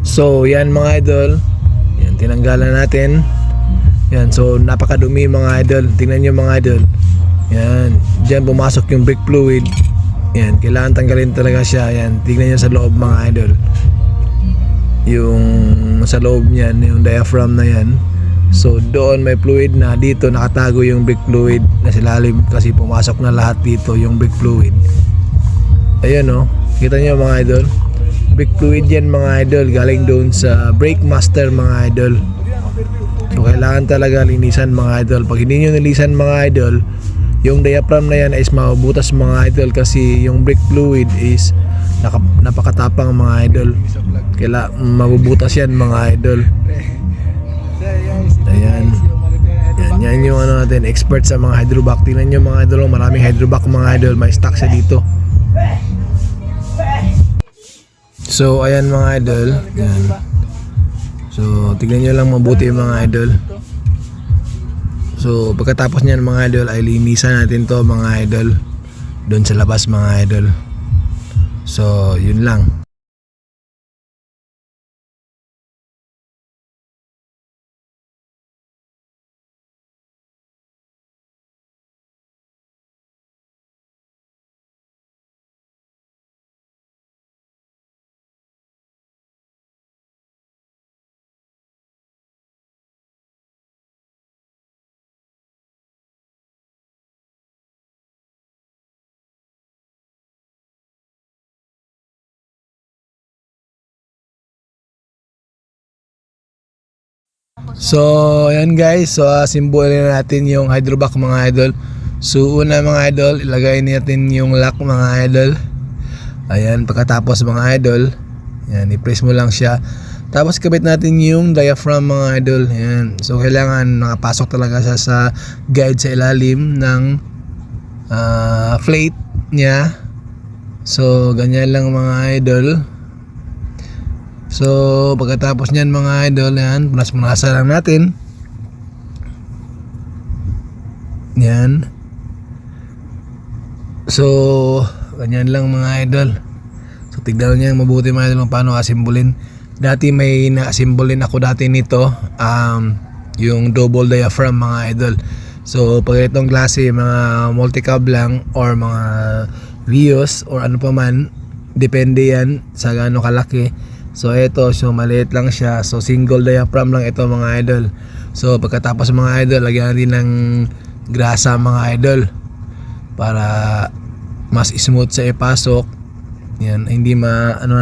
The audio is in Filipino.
So yan mga idol, yan tinanggalan natin. Yan, so napakadumi mga idol. Tingnan nyo mga idol. Yan, dyan pumasok yung brake fluid. Yan, kailangan tanggalin talaga siya. Yan, tingnan nyo sa loob mga idol. Yung sa loob niyan, yung diaphragm na yan. So doon may fluid na, dito nakatago yung brake fluid na silalim kasi pumasok na lahat dito yung brake fluid. Ayun o, kita nyo mga idol. Brake fluid yan mga idol, galing doon sa brake master mga idol. So kailangan talaga linisan mga idol. Pag hindi nyo nilisan mga idol, yung diaphragm na yan is mabubutas mga idol kasi yung brake fluid is napakatapang mga idol. Kailangan mabubutas yan mga idol. Ayan. Yan yung ano natin, expert sa mga hydrovac. Tingnan nyo mga idol, maraming hydrovac mga idol. May stock siya dito. So ayan mga idol. Yan. So tignan nyo lang mabuti mga idol. So pagkatapos nyan mga idol ay linisan natin to mga idol doon sa labas mga idol. So yun lang. So ayan guys, so simbolin natin yung hydrovac mga idol. So una mga idol, ilagay natin yung lock mga idol. Ayan, pagkatapos mga idol, yan, i-press mo lang siya. Tapos kabit natin yung diaphragm mga idol. Ayan. So kailangan nakapasok talaga siya sa guide sa ilalim ng plate niya. So ganyan lang mga idol. So pagkatapos niyan mga idol, yan, punas-punasan lang natin. Yan. So ganyan lang mga idol. So tignan niyo mabuti mga idol kung paano asimbolin. Dati may na-asimbolin ako dati nito, yung double diaphragm mga idol. So pag itong klase mga multi-cab lang or mga Vios or ano pa man, depende yan sa gaano kalaki. So ito, so maliit lang siya. So single diaphragm lang ito mga idol. So pagkatapos mga idol, lagyan natin ng grasa mga idol para mas smooth sa ipasok. Yan, hindi ano